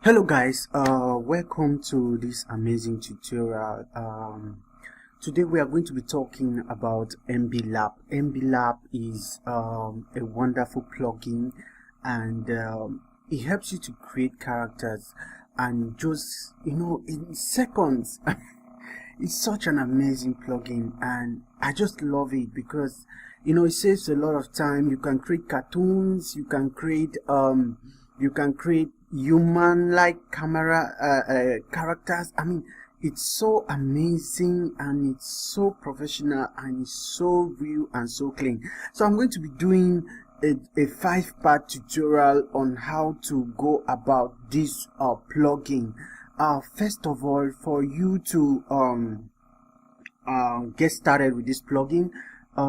Hello guys, welcome to this amazing tutorial. Today we are going to be talking about MBLab. MBLab is a wonderful plugin, and it helps you to create characters and just in seconds. It's such an amazing plugin, and I just love it because it saves a lot of time. You can create cartoons, you can create human-like camera characters. I mean, it's so amazing and it's so professional and it's so real and so clean. So I'm going to be doing a 5-part tutorial on how to go about this plugin. First of all, for you to get started with this plugin,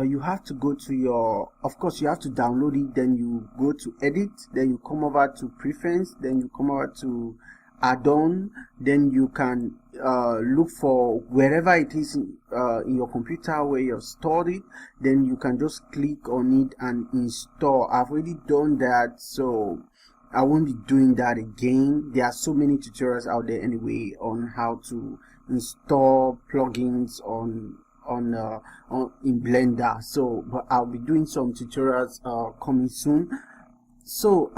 you have to go to of course you have to download it, then you go to edit, then you come over to preference, then you come over to add-on, then you can look for wherever it is in your computer where you've stored it, then you can just click on it and install. I've already done that, so I won't be doing that again. There are so many tutorials out there anyway on how to install plugins on in Blender. So but I'll be doing some tutorials coming soon. So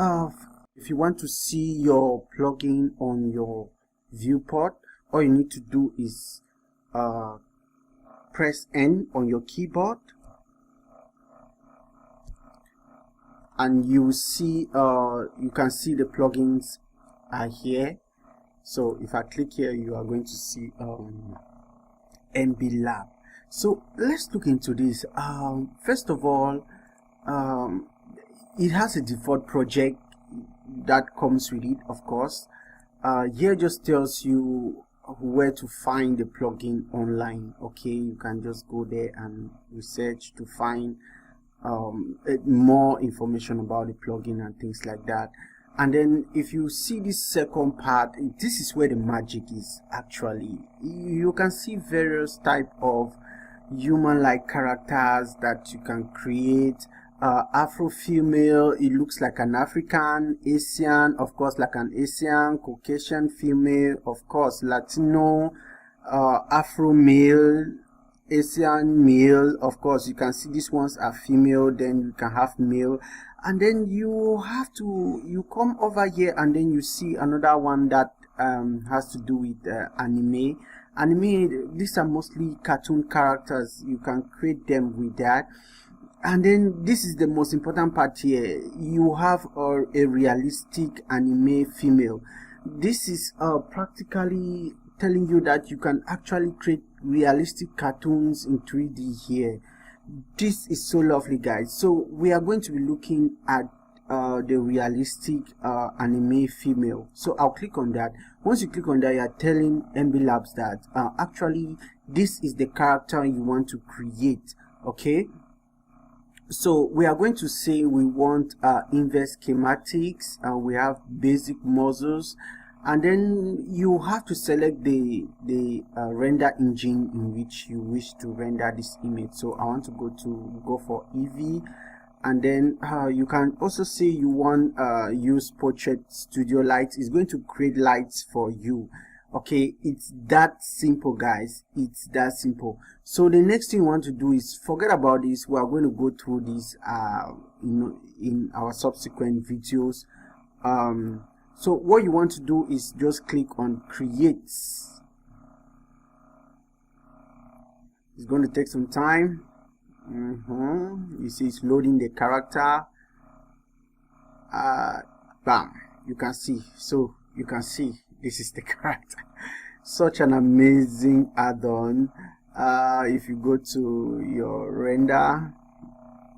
if you want to see your plugin on your viewport, all you need to do is press N on your keyboard, and you see you can see the plugins are here. So if I click here, you are going to see MBLab. So let's look into this. First of all, it has a default project that comes with it, of course. Here just tells you where to find the plugin online. Okay, you can just go there and research to find more information about the plugin and things like that. And then if you see this second part, this is where the magic is. Actually, you can see various type of human-like characters that you can create. Afro female, it looks like an African. Asian, of course, like an Asian. Caucasian female, of course. Latino, Afro male, Asian male. Of course, you can see these ones are female, then you can have male, and then you come over here and then you see another one that has to do with anime. These are mostly cartoon characters. You can create them with that. And then this is the most important part here. You have a realistic anime female. This is practically telling you that you can actually create realistic cartoons in 3D here. This is so lovely, guys. So we are going to be looking at the realistic anime female. So I'll click on that. Once you click on that, you are telling MBLabs that actually this is the character you want to create. Okay, so we are going to say we want inverse schematics, and we have basic muscles, and then you have to select the render engine in which you wish to render this image. So I want to go for Eevee, and then you can also say you want use Portrait Studio Lights. It's going to create lights for you. Okay, it's that simple, guys. It's that simple. So the next thing you want to do is forget about this. We are going to go through this in our subsequent videos. So what you want to do is just click on create. It's going to take some time. You see it's loading the character. Bam, you can see. So you can see this is the character. Such an amazing add-on. If you go to your render,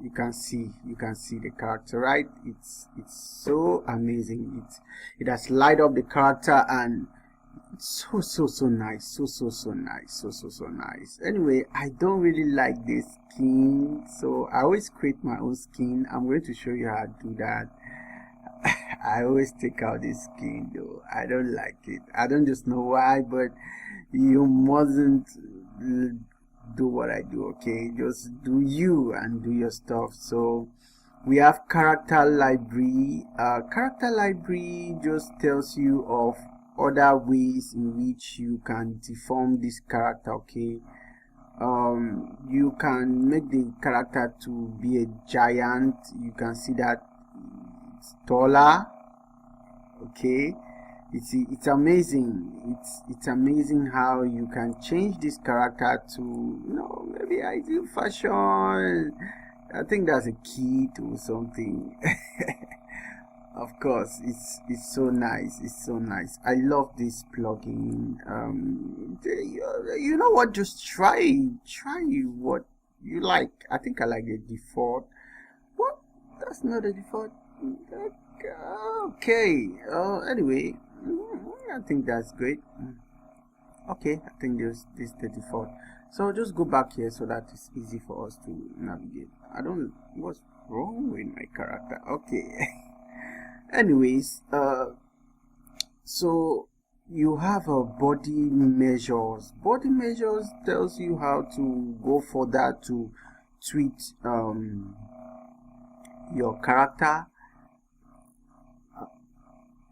you can see the character, right? It's so amazing. It has light up the character, and it's so nice, so nice. Anyway, I don't really like this skin, so I always create my own skin. I'm going to show you how to do that. I always take out this skin though. I don't like it. I don't just know why, but you mustn't do what I do. Okay, just do you and do your stuff. So We have character library. Character library just tells you of other ways in which you can deform this character. Okay, you can make the character to be a giant. You can see that it's taller. Okay, it's amazing. It's amazing how you can change this character to, you know, maybe ideal fashion. I think that's a key to something. Of course, it's so nice. It's so nice. I love this plugin. You know what? Just try what you like. I think I like the default. What? That's not the default. Okay. Anyway, I think that's great. Okay, I think this is the default. So just go back here so that it's easy for us to navigate. I don't. What's wrong with my character? Okay. Anyways, so you have a body measures. Body measures tells you how to go further to tweak your character.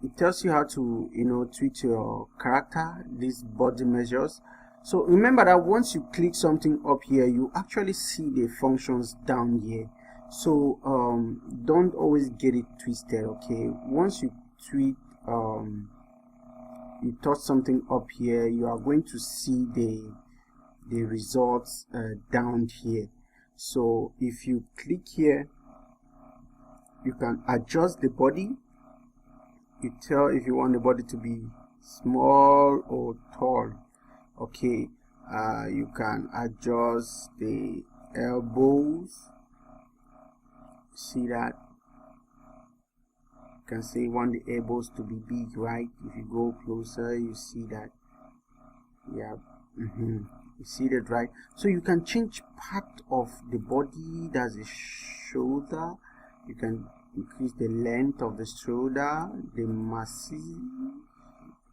It tells you how to, you know, tweak your character, these body measures. So remember that once you click something up here, you actually see the functions down here. So don't always get it twisted. Okay, once you tweak, you touch something up here, you are going to see the results down here. So if you click here, you can adjust the body. You tell if you want the body to be small or tall. Okay, you can adjust the elbows. See that? You can say you want the elbows to be big, right? If you go closer, you see that. Yeah, you see that, right? So you can change part of the body. That's the shoulder. You can increase the length of the shoulder, the masses.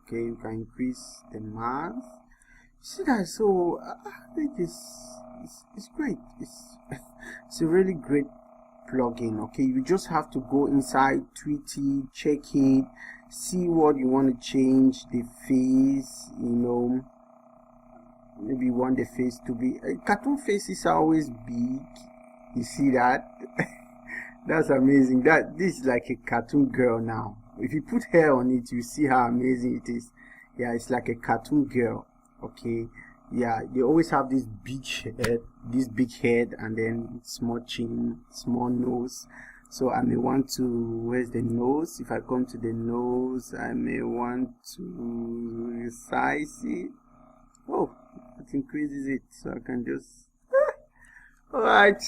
Okay, you can increase the mass. See that? So I think it's great. It's a really great plugin. Okay, you just have to go inside, tweak it, check it, see what you want to change. The face, you know, maybe you want the face to be cartoon faces are always big. You see that? That's amazing. That this is like a cartoon girl now. If you put hair on it, you see how amazing it is. Yeah, it's like a cartoon girl. Okay, yeah, you always have this big head, and then small chin, small nose. So I may want to, where's the nose? If I come to the nose, I may want to resize it. Oh, it increases it, so I can just all right.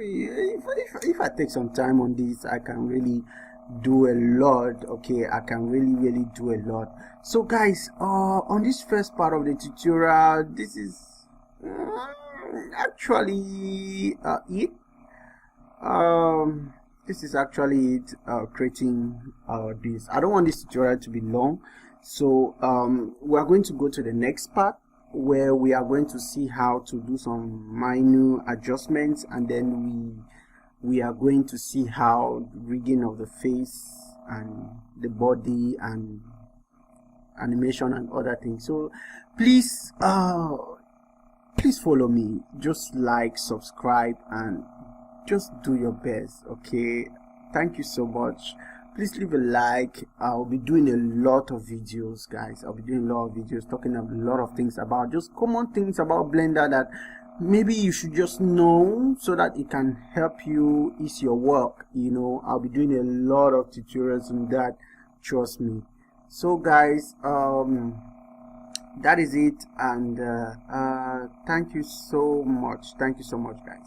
If I take some time on this, I can really do a lot. Okay, I can really do a lot. So guys, on this first part of the tutorial, this is actually it. This is actually it, creating this. I don't want this tutorial to be long, so we are going to go to the next part, where we are going to see how to do some minor adjustments, and then we are going to see how rigging of the face and the body and animation and other things. So please please follow me, just like, subscribe, and just do your best. Okay, thank you so much. Please leave a like. I'll be doing a lot of videos, guys. I'll be doing a lot of videos talking a lot of things about just common things about Blender that maybe you should just know, so that it can help you ease your work. You know, I'll be doing a lot of tutorials on that, trust me. So guys, that is it, and thank you so much, guys.